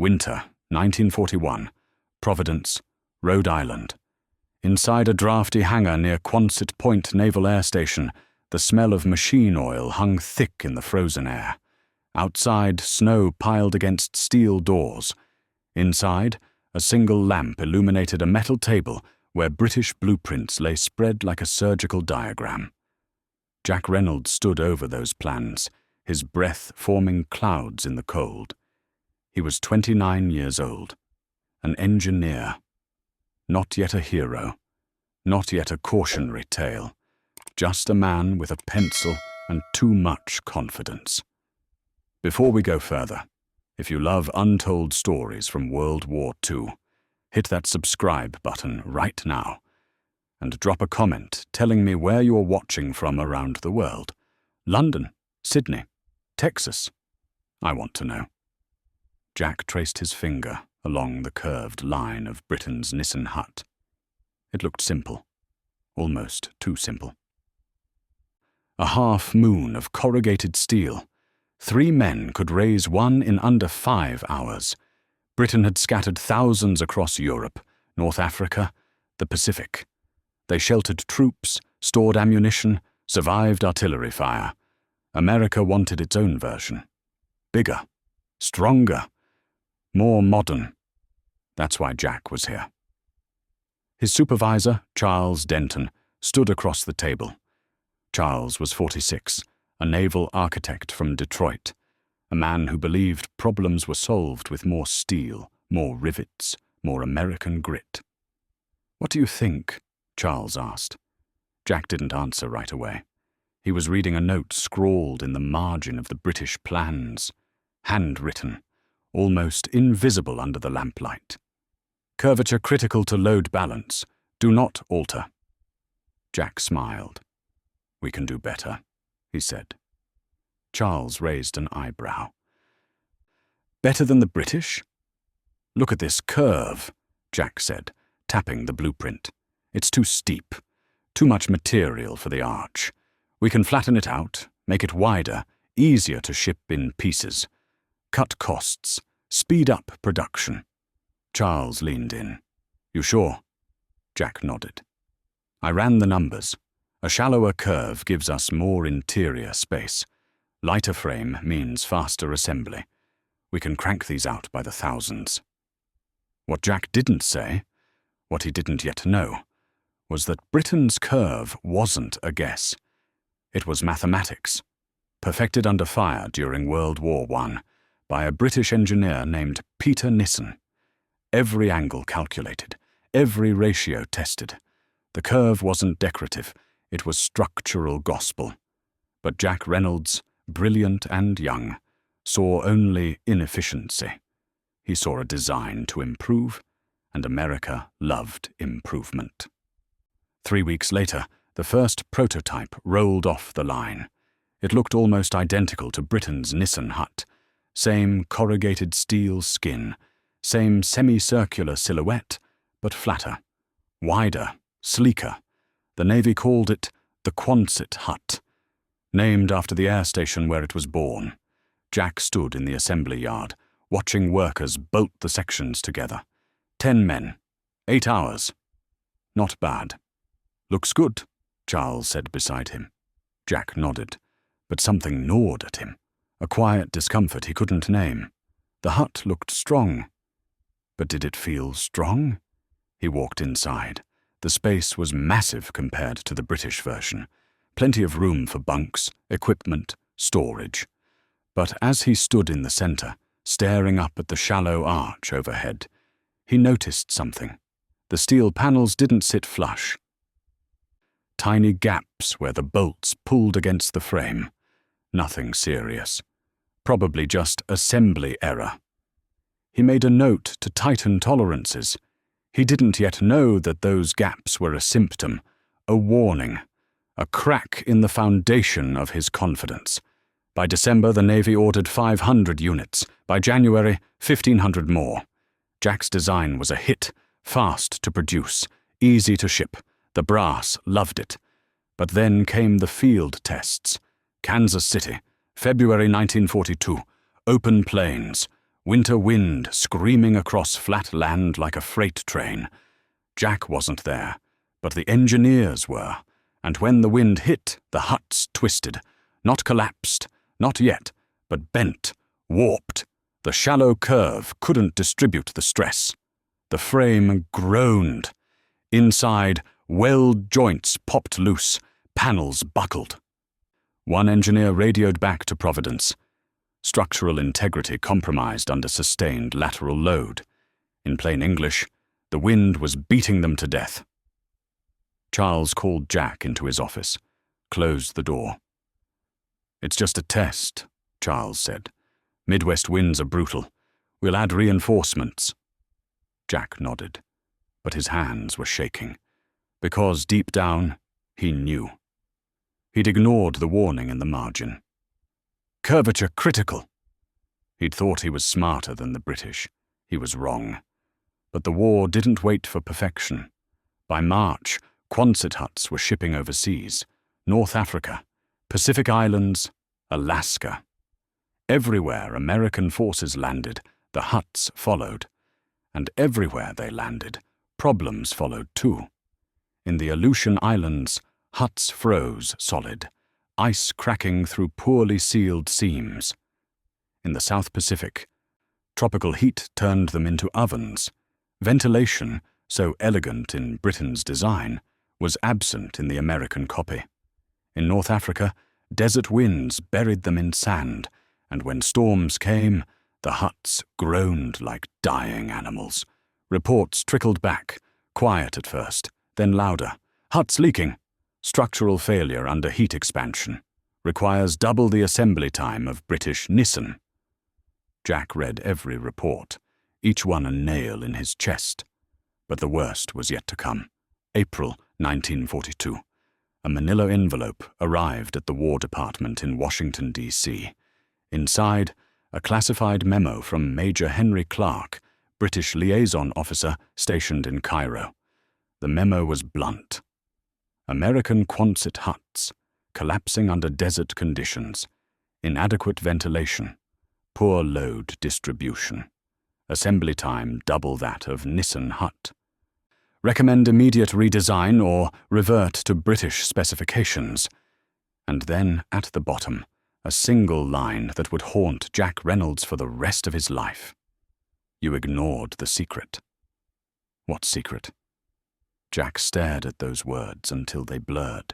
Winter, 1941. Providence, Rhode Island. Inside a drafty hangar near Quonset Point Naval Air Station, the smell of machine oil hung thick in the frozen air. Outside, snow piled against steel doors. Inside, a single lamp illuminated a metal table where British blueprints lay spread like a surgical diagram. Jack Reynolds stood over those plans, his breath forming clouds in the cold. He was 29 years old, an engineer. Not yet a hero, not yet a cautionary tale, just a man with a pencil and too much confidence. Before we go further, if you love untold stories from World War II, hit that subscribe button right now and drop a comment telling me where you're watching from around the world. London, Sydney, Texas. I want to know. Jack traced his finger along the curved line of Britain's Nissen Hut. It looked simple, almost too simple. A half moon of corrugated steel. 3 men could raise one in under 5 hours. Britain had scattered thousands across Europe, North Africa, the Pacific. They sheltered troops, stored ammunition, survived artillery fire. America wanted its own version. Bigger, stronger, more modern. That's why Jack was here. His supervisor, Charles Denton, stood across the table. Charles was 46, a naval architect from Detroit, a man who believed problems were solved with more steel, more rivets, more American grit. "What do you think?" Charles asked. Jack didn't answer right away. He was reading a note scrawled in the margin of the British plans, handwritten, almost invisible under the lamplight. "Curvature critical to load balance. Do not alter." Jack smiled. "We can do better," he said. Charles raised an eyebrow. "Better than the British?" "Look at this curve," Jack said, tapping the blueprint. "It's too steep, too much material for the arch. We can flatten it out, make it wider, easier to ship in pieces. Cut costs, speed up production." Charles leaned in. "You sure?" Jack nodded. "I ran the numbers. A shallower curve gives us more interior space. Lighter frame means faster assembly. We can crank these out by the thousands." What Jack didn't say, what he didn't yet know, was that Britain's curve wasn't a guess. It was mathematics, perfected under fire during World War I by a British engineer named Peter Nissen. Every angle calculated, every ratio tested. The curve wasn't decorative, it was structural gospel. But Jack Reynolds, brilliant and young, saw only inefficiency. He saw a design to improve, and America loved improvement. 3 weeks later, the first prototype rolled off the line. It looked almost identical to Britain's Nissen Hut. Same corrugated steel skin, same semicircular silhouette, but flatter, wider, sleeker. The Navy called it the Quonset Hut, named after the air station where it was born. Jack stood in the assembly yard, watching workers bolt the sections together. 10 men, 8 hours. Not bad. "Looks good," Charles said beside him. Jack nodded, but something gnawed at him, a quiet discomfort he couldn't name. The hut looked strong. But did it feel strong? He walked inside. The space was massive compared to the British version. Plenty of room for bunks, equipment, storage. But as he stood in the center, staring up at the shallow arch overhead, he noticed something. The steel panels didn't sit flush. Tiny gaps where the bolts pulled against the frame. Nothing serious. Probably just assembly error. He made a note to tighten tolerances. He didn't yet know that those gaps were a symptom, a warning, a crack in the foundation of his confidence. By December, the Navy ordered 500 units. By January, 1,500 more. Jack's design was a hit, fast to produce, easy to ship. The brass loved it. But then came the field tests. Kansas City, February 1942. Open plains. winter wind screaming across flat land like a freight train. Jack wasn't there, but the engineers were, and when the wind hit, the huts twisted, not collapsed, not yet, but bent, warped. The shallow curve couldn't distribute the stress. The frame groaned. Inside, weld joints popped loose, panels buckled. One engineer radioed back to Providence. Structural integrity compromised under sustained lateral load. In plain English, the wind was beating them to death. Charles called Jack into his office, closed the door. "It's just a test," Charles said. "Midwest winds are brutal. We'll add reinforcements." Jack nodded, but his hands were shaking, because deep down, he knew. He'd ignored the warning in the margin. "Curvature critical." He'd thought he was smarter than the British. He was wrong. But the war didn't wait for perfection. By March, Quonset Huts were shipping overseas, North Africa, Pacific Islands, Alaska. Everywhere American forces landed, the huts followed. And everywhere they landed, problems followed too. In the Aleutian Islands, huts froze solid, ice cracking through poorly sealed seams. In the South Pacific, tropical heat turned them into ovens. Ventilation, so elegant in Britain's design, was absent in the American copy. In North Africa, desert winds buried them in sand, and when storms came, the huts groaned like dying animals. Reports trickled back, quiet at first, then louder. "Huts leaking. Structural failure under heat expansion. Requires double the assembly time of British Nissen." Jack read every report, each one a nail in his chest. But the worst was yet to come. April 1942. A manila envelope arrived at the War Department in Washington, D.C. Inside, a classified memo from Major Henry Clark, British liaison officer stationed in Cairo. The memo was blunt. American Quonset huts, collapsing under desert conditions, inadequate ventilation, poor load distribution. Assembly time double that of Nissen Hut. Recommend immediate redesign or revert to British specifications. And then, at the bottom, a single line that would haunt Jack Reynolds for the rest of his life. "You ignored the secret." What secret? Jack stared at those words until they blurred.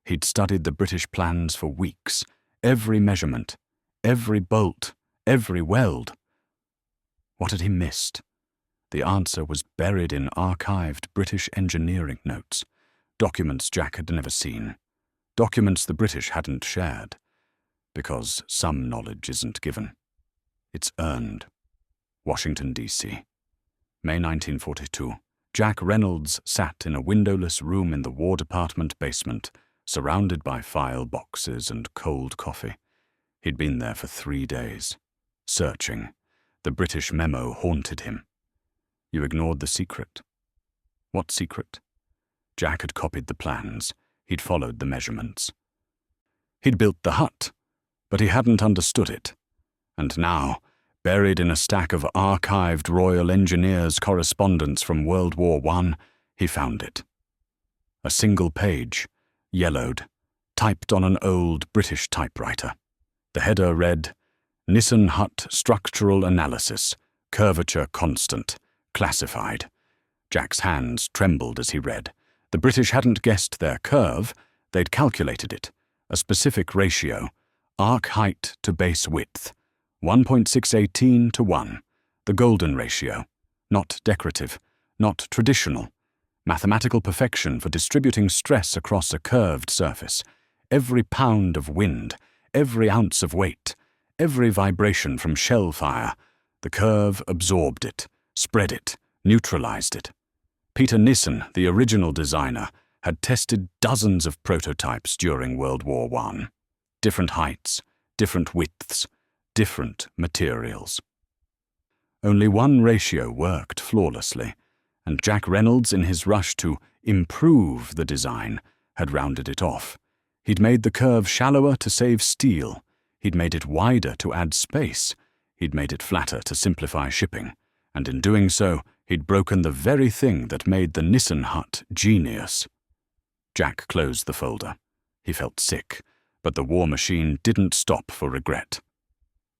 He'd studied the British plans for weeks, every measurement, every bolt, every weld. What had he missed? The answer was buried in archived British engineering notes, documents Jack had never seen, documents the British hadn't shared, because some knowledge isn't given. It's earned. Washington, D.C. May 1942. Jack Reynolds sat in a windowless room in the War Department basement, surrounded by file boxes and cold coffee. He'd been there for 3 days, searching. The British memo haunted him. You ignored the secret. What secret? Jack had copied the plans. He'd followed the measurements. He'd built the hut, but he hadn't understood it. And now, buried in a stack of archived Royal Engineers correspondence from World War I, he found it. A single page, yellowed, typed on an old British typewriter. The header read, "Nissen Hut Structural Analysis, Curvature Constant, Classified." Jack's hands trembled as he read. The British hadn't guessed their curve, they'd calculated it. A specific ratio, arc height to base width, 1.618 to 1, the golden ratio, not decorative, not traditional. Mathematical perfection for distributing stress across a curved surface. Every pound of wind, every ounce of weight, every vibration from shell fire, the curve absorbed it, spread it, neutralized it. Peter Nissen, the original designer, had tested dozens of prototypes during World War I. Different heights, different widths, different materials. Only one ratio worked flawlessly, and Jack Reynolds, in his rush to improve the design, had rounded it off. He'd made the curve shallower to save steel. He'd made it wider to add space. He'd made it flatter to simplify shipping, and in doing so, he'd broken the very thing that made the Nissen Hut genius. Jack closed the folder. He felt sick, but the war machine didn't stop for regret.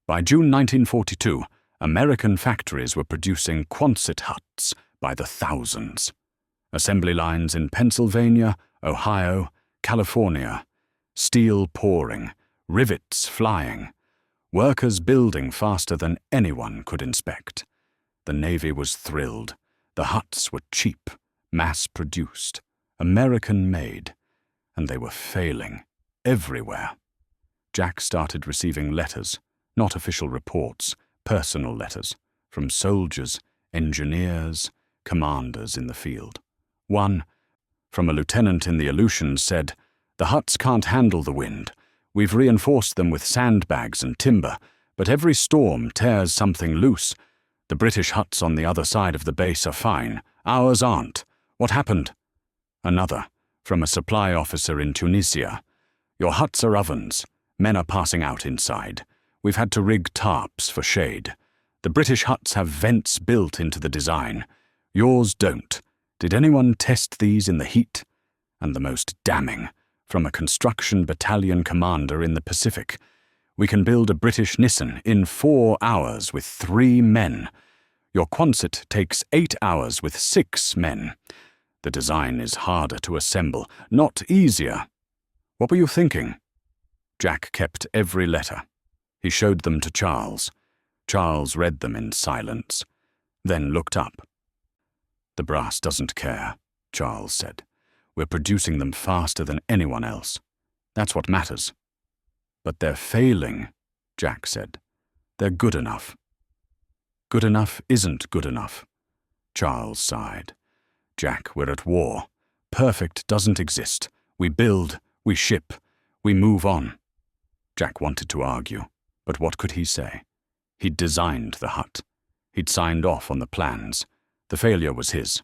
By June 1942, American factories were producing Quonset Huts by the thousands. Assembly lines in Pennsylvania, Ohio, California, steel pouring, rivets flying, workers building faster than anyone could inspect. The Navy was thrilled. The huts were cheap, mass-produced, American-made, and they were failing everywhere. Jack started receiving letters, not official reports, personal letters, from soldiers, engineers, commanders in the field. One, from a lieutenant in the Aleutians, said, "The huts can't handle the wind. We've reinforced them with sandbags and timber, but every storm tears something loose. The British huts on the other side of the base are fine. Ours aren't. What happened?" Another, from a supply officer in Tunisia, "Your huts are ovens. Men are passing out inside. We've had to rig tarps for shade. The British huts have vents built into the design. Yours don't. Did anyone test these in the heat?" And the most damning, from a construction battalion commander in the Pacific, "We can build a British Nissen in 4 hours with 3 men. Your Quonset takes 8 hours with 6 men. The design is harder to assemble, not easier. What were you thinking?" Jack kept every letter. He showed them to Charles. Charles read them in silence, then looked up. "The brass doesn't care," Charles said. "We're producing them faster than anyone else. That's what matters." "But they're failing," Jack said. "They're good enough." "Good enough isn't good enough." Charles sighed. "Jack, we're at war. Perfect doesn't exist. We build, we ship, we move on." Jack wanted to argue, but what could he say? He'd designed the hut. He'd signed off on the plans. The failure was his.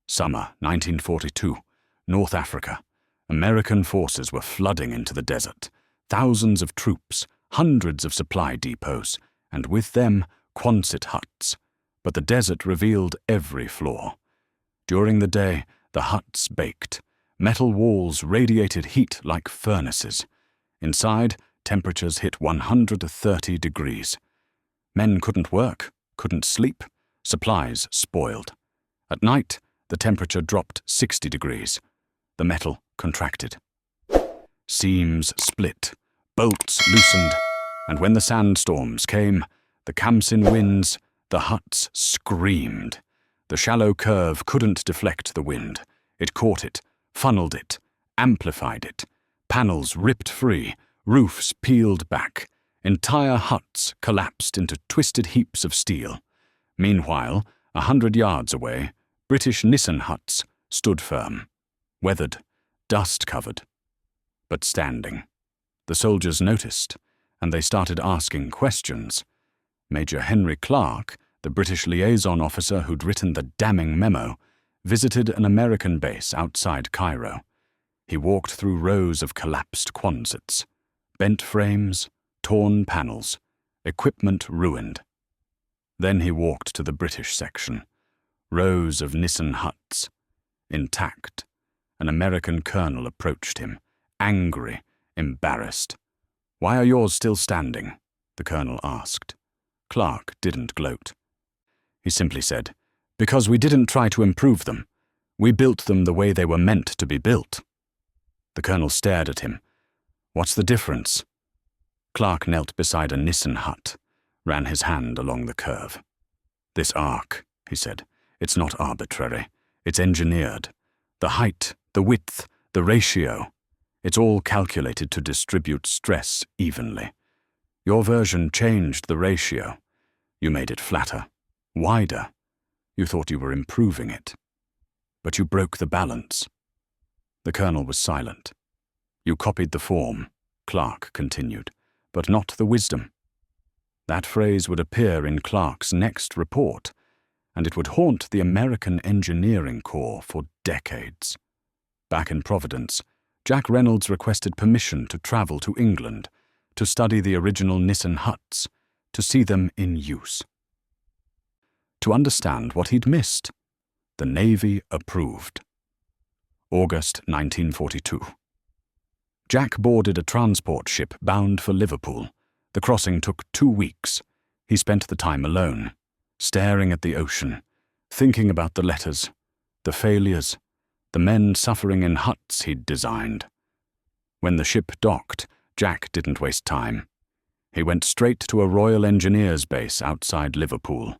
Summer 1942, North Africa. American forces were flooding into the desert. Thousands of troops, hundreds of supply depots, and with them, Quonset huts. But the desert revealed every flaw. During the day, the huts baked. Metal walls radiated heat like furnaces. Inside, temperatures hit 130 degrees. Men couldn't work, couldn't sleep. Supplies spoiled. At night, the temperature dropped 60 degrees. The metal contracted. Seams split, bolts loosened, and when the sandstorms came, the Kamsin winds, the huts screamed. The shallow curve couldn't deflect the wind. It caught it, funneled it, amplified it. Panels ripped free, roofs peeled back. Entire huts collapsed into twisted heaps of steel. Meanwhile, 100 yards away, British Nissen huts stood firm, weathered, dust-covered, but standing. The soldiers noticed, and they started asking questions. Major Henry Clark, the British liaison officer who'd written the damning memo, visited an American base outside Cairo. He walked through rows of collapsed Quonsets, bent frames, torn panels, equipment ruined. Then he walked to the British section. Rows of Nissen huts, intact. An American colonel approached him, angry, embarrassed. "Why are yours still standing?" the colonel asked. Clark didn't gloat. He simply said, "Because we didn't try to improve them. We built them the way they were meant to be built." The colonel stared at him. "What's the difference?" Clark knelt beside a Nissen hut, ran his hand along the curve. "This arc," he said, "it's not arbitrary. It's engineered. The height, the width, the ratio. It's all calculated to distribute stress evenly. Your version changed the ratio. You made it flatter, wider. You thought you were improving it. But you broke the balance." The colonel was silent. "You copied the form," Clark continued, "but not the wisdom." That phrase would appear in Clark's next report, and it would haunt the American Engineering Corps for decades. Back in Providence, Jack Reynolds requested permission to travel to England, to study the original Nissen huts, to see them in use. To understand what he'd missed. The Navy approved. August 1942. Jack boarded a transport ship bound for Liverpool. The crossing took 2 weeks. He spent the time alone, staring at the ocean, thinking about the letters, the failures, the men suffering in huts he'd designed. When the ship docked, Jack didn't waste time. He went straight to a Royal Engineers base outside Liverpool,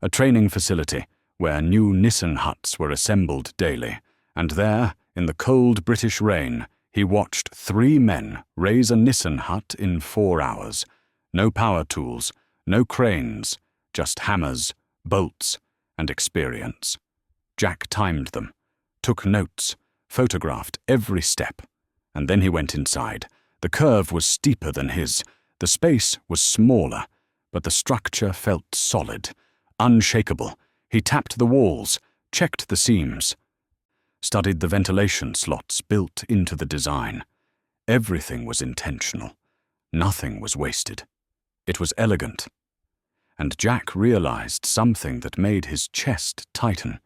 a training facility where new Nissen Huts were assembled daily, and there, in the cold British rain, he watched 3 men raise a Nissen Hut in 4 hours. No power tools, no cranes, just hammers, bolts, and experience. Jack timed them, took notes, photographed every step, and then he went inside. The curve was steeper than his, the space was smaller, but the structure felt solid, unshakable. He tapped the walls, checked the seams, studied the ventilation slots built into the design. Everything was intentional. Nothing was wasted. It was elegant. And Jack realized something that made his chest tighten.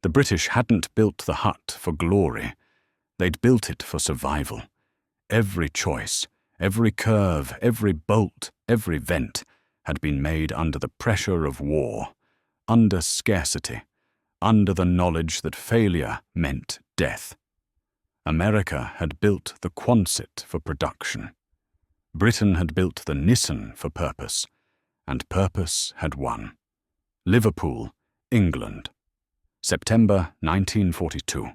The British hadn't built the hut for glory. They'd built it for survival. Every choice, every curve, every bolt, every vent had been made under the pressure of war, under scarcity, under the knowledge that failure meant death. America had built the Quonset for production. Britain had built the Nissen for purpose, and purpose had won. Liverpool, England. September 1942.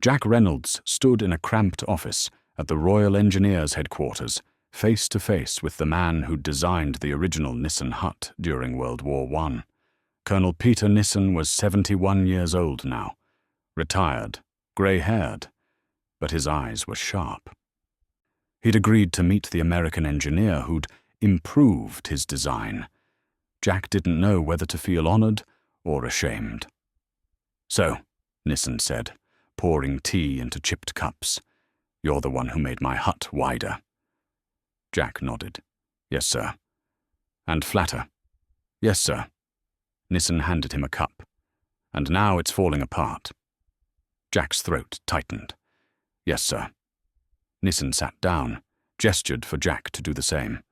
Jack Reynolds stood in a cramped office at the Royal Engineers headquarters, face to face with the man who'd designed the original Nissen Hut during World War I. Colonel Peter Nissen was 71 years old now, retired, grey-haired, but his eyes were sharp. He'd agreed to meet the American engineer who'd improved his design. Jack didn't know whether to feel honored or ashamed. "So," Nissen said, pouring tea into chipped cups, "you're the one who made my hut wider." Jack nodded. "Yes, sir." "And flatter." "Yes, sir." Nissen handed him a cup. "And now it's falling apart." Jack's throat tightened. "Yes, sir." Nissen sat down, gestured for Jack to do the same.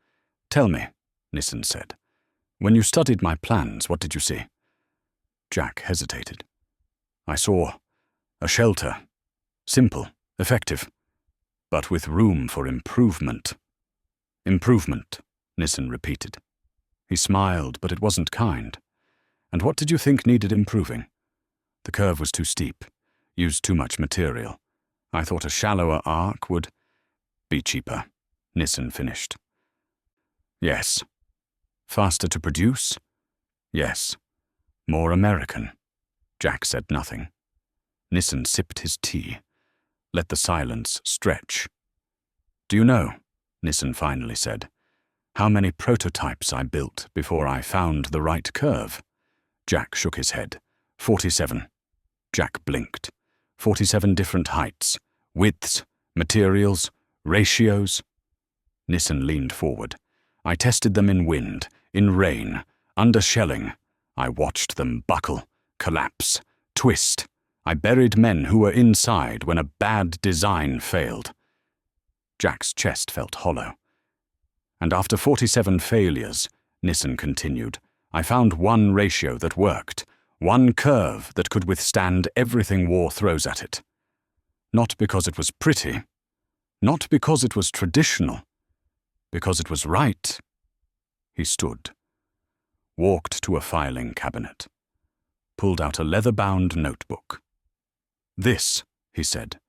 "Tell me," Nissen said, "when you studied my plans, what did you see?" Jack hesitated. "I saw a shelter. Simple, effective, but with room for improvement." "Improvement," Nissen repeated. He smiled, but it wasn't kind. "And what did you think needed improving?" "The curve was too steep, used too much material. I thought a shallower arc would be cheaper," Nissen finished. "Yes." "Faster to produce?" "Yes." "More American?" Jack said nothing. Nissen sipped his tea, let the silence stretch. "Do you know," Nissen finally said, "how many prototypes I built before I found the right curve?" Jack shook his head. 47. Jack blinked. 47 different heights, widths, materials, ratios. Nissen leaned forward. "I tested them in wind, in rain, under shelling. I watched them buckle, collapse, twist. I buried men who were inside when a bad design failed." Jack's chest felt hollow. "And after 47 failures," Nissen continued, "I found one ratio that worked, one curve that could withstand everything war throws at it. Not because it was pretty, not because it was traditional, because it was right." He stood, walked to a filing cabinet, pulled out a leather-bound notebook. "This," he said,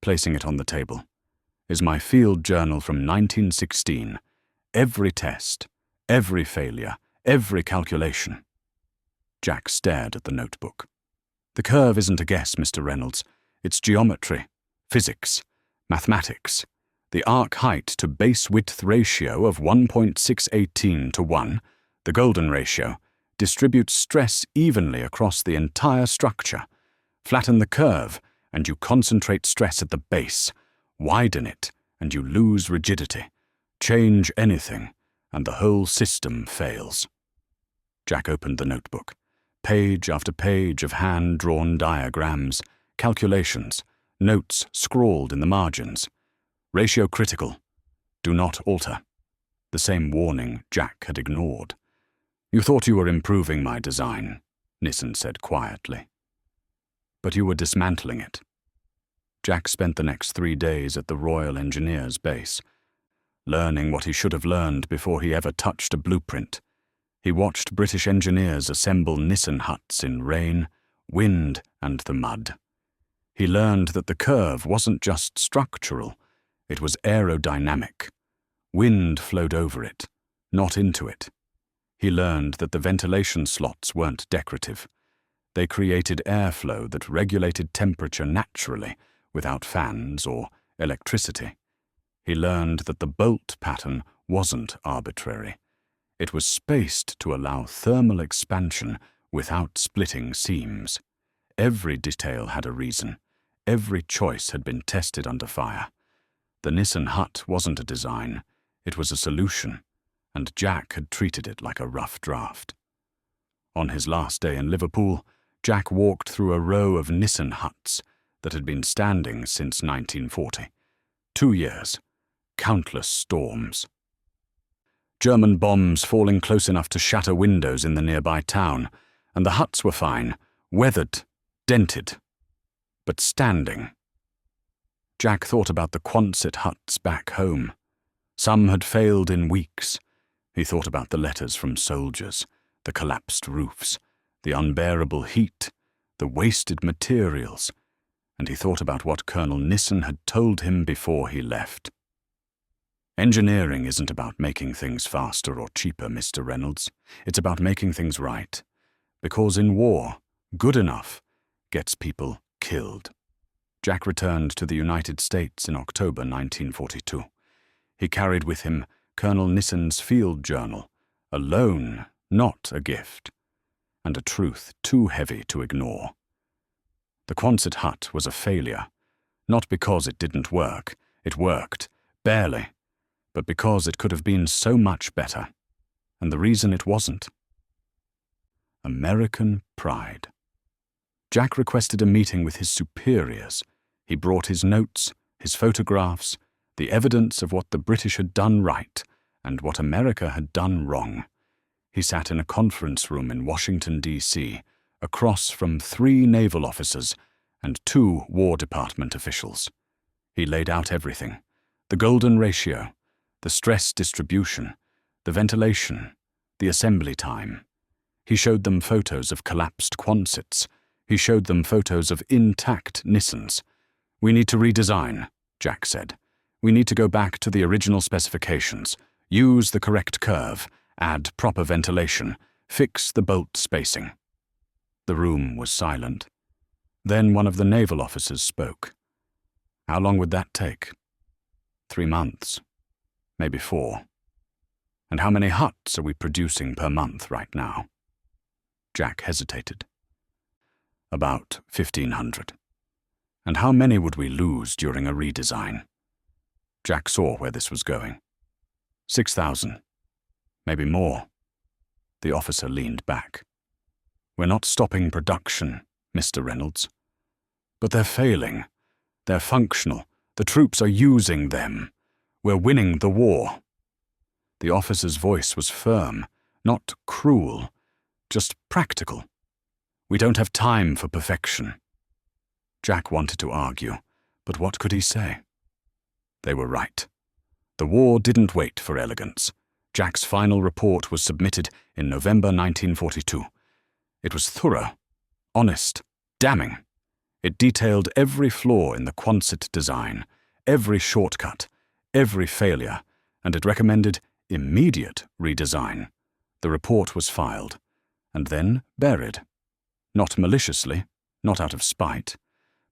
placing it on the table, "is my field journal from 1916. Every test, every failure, every calculation." Jack stared at the notebook. "The curve isn't a guess, Mr. Reynolds. It's geometry, physics, mathematics. The arc height to base width ratio of 1.618 to 1, the golden ratio, distributes stress evenly across the entire structure. Flatten the curve, and you concentrate stress at the base. Widen it, and you lose rigidity. Change anything, and the whole system fails. Jack opened the notebook. Page after page of hand-drawn diagrams, calculations, notes scrawled in the margins. Ratio critical. Do not alter. The same warning Jack had ignored. You thought you were improving my design, Nissen said quietly. But you were dismantling it. Jack spent the next 3 days at the Royal Engineers base, learning what he should have learned before he ever touched a blueprint. He watched British engineers assemble Nissen huts in rain, wind, and the mud. He learned that the curve wasn't just structural, it was aerodynamic. Wind flowed over it, not into it. He learned that the ventilation slots weren't decorative. They created airflow that regulated temperature naturally, without fans or electricity. He learned that the bolt pattern wasn't arbitrary. It was spaced to allow thermal expansion without splitting seams. Every detail had a reason. Every choice had been tested under fire. The Nissen Hut wasn't a design, it was a solution, and Jack had treated it like a rough draft. On his last day in Liverpool, Jack walked through a row of Nissen huts that had been standing since 1940. 2 years, countless storms. German bombs falling close enough to shatter windows in the nearby town, and the huts were fine, weathered, dented, but standing. Jack thought about the Quonset huts back home. Some had failed in weeks. He thought about the letters from soldiers, the collapsed roofs, the unbearable heat, the wasted materials, and he thought about what Colonel Nissen had told him before he left. Engineering isn't about making things faster or cheaper, Mr. Reynolds. It's about making things right. Because in war, good enough gets people killed. Jack returned to the United States in October 1942. He carried with him Colonel Nissen's field journal, a loan, not a gift, and a truth too heavy to ignore. The Quonset Hut was a failure, not because it didn't work. It worked, barely, but because it could have been so much better. And the reason it wasn't? American pride. Jack requested a meeting with his superiors. He brought his notes, his photographs, the evidence of what the British had done right and what America had done wrong. He sat in a conference room in Washington, D.C., across from 3 naval officers and 2 War Department officials. He laid out everything: the golden ratio, the stress distribution, the ventilation, the assembly time. He showed them photos of collapsed Quonsets. He showed them photos of intact Nissens. "We need to redesign," Jack said. "We need to go back to the original specifications, use the correct curve, add proper ventilation, fix the bolt spacing." The room was silent. Then one of the naval officers spoke. "How long would that take?" 3 months. Maybe 4. "And how many huts are we producing per month right now?" Jack hesitated. "About 1,500. "And how many would we lose during a redesign?" Jack saw where this was going. 6,000. Maybe more. The officer leaned back. "We're not stopping production, Mr. Reynolds. But they're failing. They're functional. The troops are using them. We're winning the war." The officer's voice was firm, not cruel, just practical. "We don't have time for perfection." Jack wanted to argue, but what could he say? They were right. The war didn't wait for elegance. Jack's final report was submitted in November 1942. It was thorough, honest, damning. It detailed every flaw in the Quonset design, every shortcut, every failure, and it recommended immediate redesign. The report was filed, and then buried. Not maliciously, not out of spite,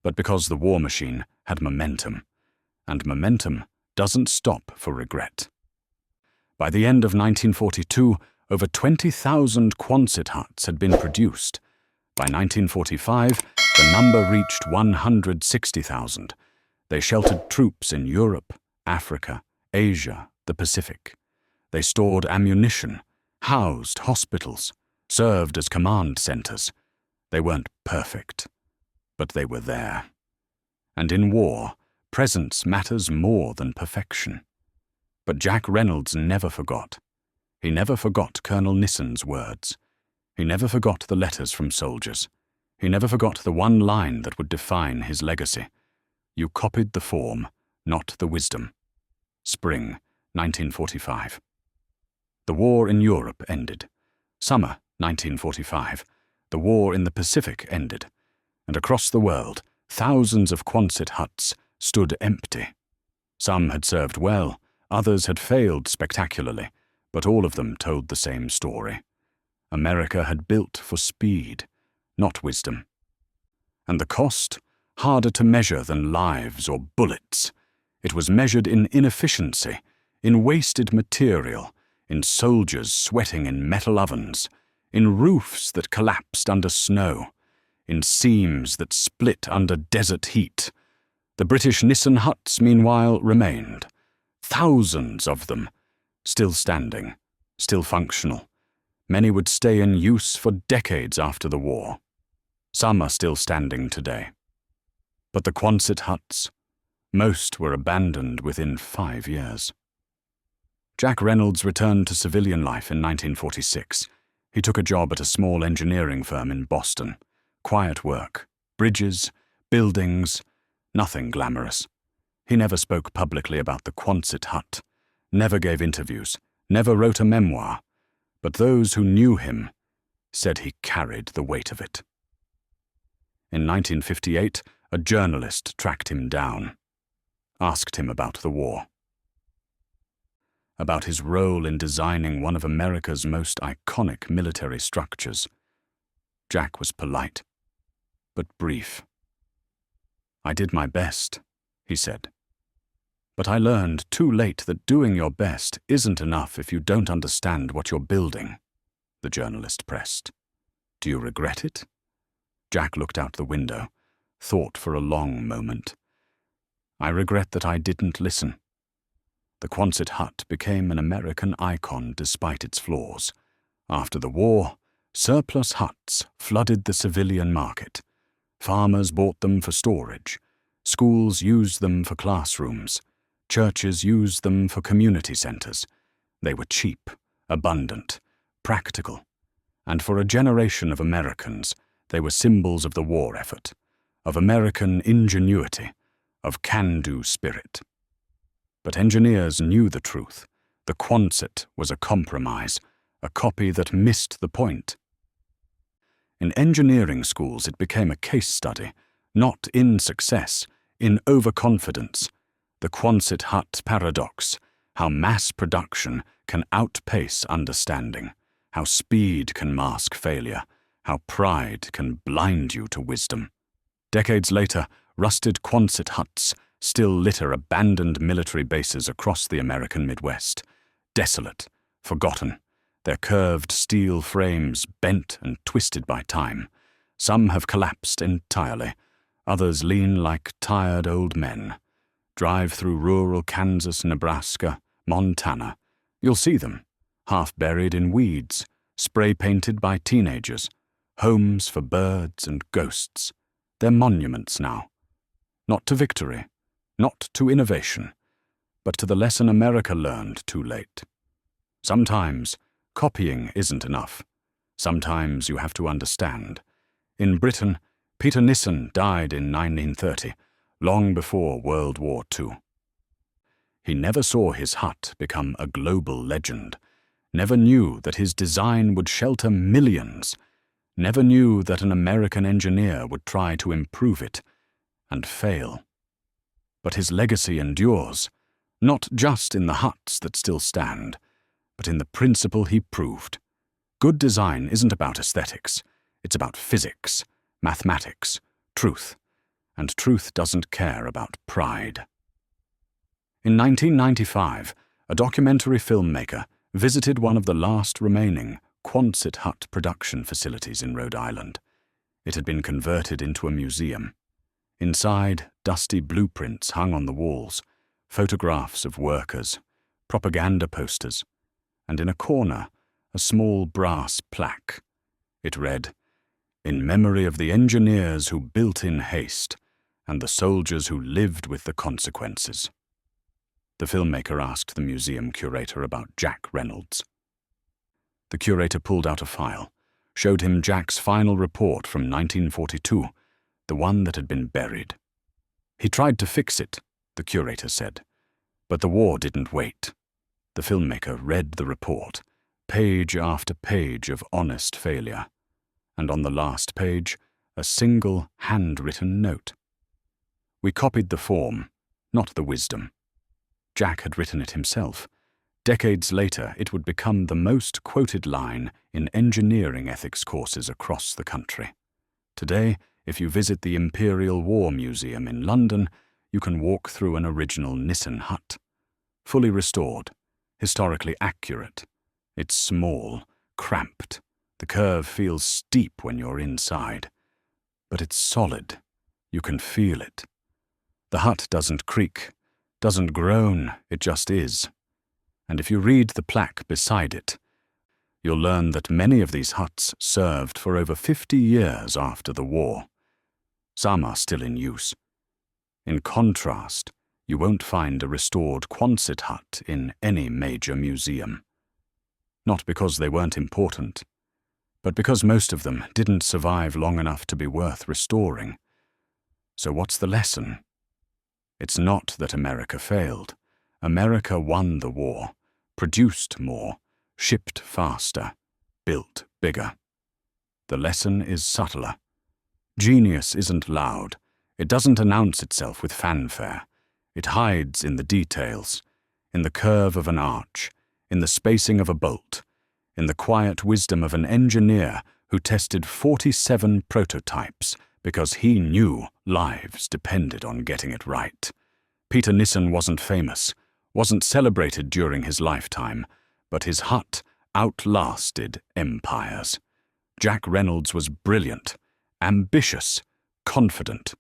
but because the war machine had momentum, and momentum doesn't stop for regret. By the end of 1942, over 20,000 Quonset huts had been produced. By 1945, the number reached 160,000. They sheltered troops in Europe, Africa, Asia, the Pacific. They stored ammunition, housed hospitals, served as command centers. They weren't perfect, but they were there. And in war, presence matters more than perfection. But Jack Reynolds never forgot. He never forgot Colonel Nissen's words. He never forgot the letters from soldiers. He never forgot the one line that would define his legacy. You copied the form, not the wisdom. Spring, 1945. The war in Europe ended. Summer, 1945. The war in the Pacific ended. And across the world, thousands of Quonset huts stood empty. Some had served well, others had failed spectacularly, but all of them told the same story. America had built for speed, not wisdom. And the cost? Harder to measure than lives or bullets. It was measured in inefficiency, in wasted material, in soldiers sweating in metal ovens, in roofs that collapsed under snow, in seams that split under desert heat. The British Nissen huts, meanwhile, remained. Thousands of them, still standing, still functional. Many would stay in use for decades after the war. Some are still standing today. But the Quonset huts, most were abandoned within 5 years. Jack Reynolds returned to civilian life in 1946. He took a job at a small engineering firm in Boston. Quiet work, bridges, buildings, nothing glamorous. He never spoke publicly about the Quonset hut, never gave interviews, never wrote a memoir, but those who knew him said he carried the weight of it. In 1958, a journalist tracked him down, asked him about the war, about his role in designing one of America's most iconic military structures. Jack was polite, but brief. "I did my best," he said. "But I learned too late that doing your best isn't enough if you don't understand what you're building," the journalist pressed. "Do you regret it?" Jack looked out the window, thought for a long moment. "I regret that I didn't listen." The Quonset hut became an American icon despite its flaws. After the war, surplus huts flooded the civilian market. Farmers bought them for storage. Schools used them for classrooms. Churches used them for community centers. They were cheap, abundant, practical. And for a generation of Americans, they were symbols of the war effort, of American ingenuity, of can-do spirit. But engineers knew the truth. The Quonset was a compromise, a copy that missed the point. In engineering schools, it became a case study, not in success, in overconfidence. The Quonset hut paradox, how mass production can outpace understanding, how speed can mask failure, how pride can blind you to wisdom. Decades later, rusted Quonset huts still litter abandoned military bases across the American Midwest. Desolate, forgotten, their curved steel frames bent and twisted by time. Some have collapsed entirely. Others lean like tired old men. Drive through rural Kansas, Nebraska, Montana. You'll see them, half buried in weeds, spray-painted by teenagers, homes for birds and ghosts. They're monuments now. Not to victory, not to innovation, but to the lesson America learned too late. Sometimes copying isn't enough. Sometimes you have to understand. In Britain, Peter Nissen died in 1930, long before World War II. He never saw his hut become a global legend, never knew that his design would shelter millions, never knew that an American engineer would try to improve it and fail. But his legacy endures, not just in the huts that still stand, but in the principle he proved. Good design isn't about aesthetics. It's about physics, mathematics, truth. And truth doesn't care about pride. In 1995, a documentary filmmaker visited one of the last remaining Quonset hut production facilities in Rhode Island. It had been converted into a museum. Inside, dusty blueprints hung on the walls, photographs of workers, propaganda posters. and in a corner, a small brass plaque. It read, "In memory of the engineers who built in haste, and the soldiers who lived with the consequences." The filmmaker asked the museum curator about Jack Reynolds. The curator pulled out a file, showed him Jack's final report from 1942, the one that had been buried. "He tried to fix it," the curator said, "but the war didn't wait." The filmmaker read the report, page after page of honest failure, and on the last page, a single handwritten note. "We copied the form, not the wisdom." Jack had written it himself. Decades later, it would become the most quoted line in engineering ethics courses across the country. Today, if you visit the Imperial War Museum in London, you can walk through an original Nissen Hut. Fully restored, historically accurate. It's small, cramped. The curve feels steep when you're inside. But it's solid. You can feel it. The hut doesn't creak, doesn't groan, it just is. And if you read the plaque beside it, you'll learn that many of these huts served for over 50 years after the war. Some are still in use. In contrast, you won't find a restored Quonset Hut in any major museum. Not because they weren't important, but because most of them didn't survive long enough to be worth restoring. So what's the lesson? It's not that America failed. America won the war, produced more, shipped faster, built bigger. The lesson is subtler. Genius isn't loud. It doesn't announce itself with fanfare. It hides in the details, in the curve of an arch, in the spacing of a bolt, in the quiet wisdom of an engineer who tested 47 prototypes because he knew lives depended on getting it right. Peter Nissen wasn't famous, wasn't celebrated during his lifetime, but his hut outlasted empires. Jack Reynolds was brilliant, ambitious, confident.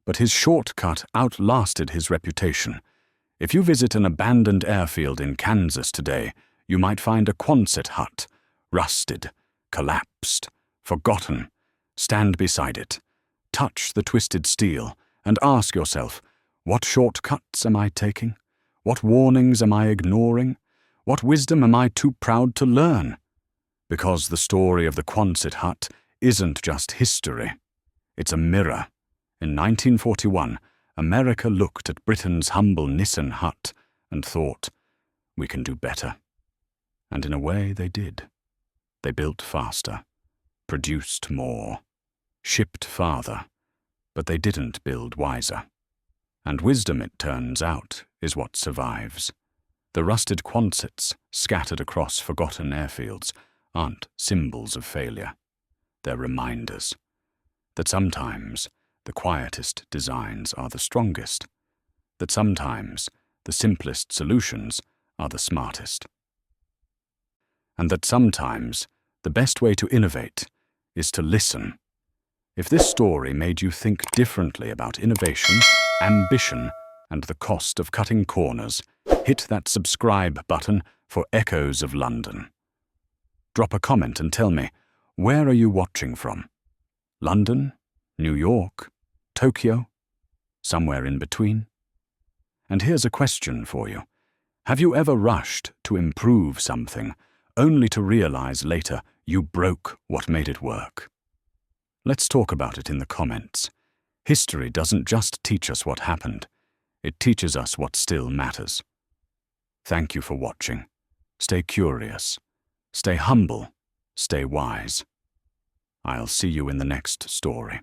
But his shortcut outlasted his reputation. If you visit an abandoned airfield in Kansas today, you might find a Quonset Hut, rusted, collapsed, forgotten. Stand beside it, touch the twisted steel, and ask yourself, what shortcuts am I taking? What warnings am I ignoring? What wisdom am I too proud to learn? Because the story of the Quonset Hut isn't just history. It's a mirror. In 1941, America looked at Britain's humble Nissen Hut and thought, we can do better. And in a way they did. They built faster, produced more, shipped farther, but they didn't build wiser. And wisdom, it turns out, is what survives. The rusted Quonsets scattered across forgotten airfields aren't symbols of failure. They're reminders that sometimes the quietest designs are the strongest, that sometimes the simplest solutions are the smartest, and that sometimes the best way to innovate is to listen. If this story made you think differently about innovation, ambition, and the cost of cutting corners, hit that subscribe button for Echoes of London. Drop a comment and tell me, where are you watching from? London? New York? Tokyo? Somewhere in between? And here's a question for you. Have you ever rushed to improve something, only to realize later you broke what made it work? Let's talk about it in the comments. History doesn't just teach us what happened, it teaches us what still matters. Thank you for watching. Stay curious, stay humble, stay wise. I'll see you in the next story.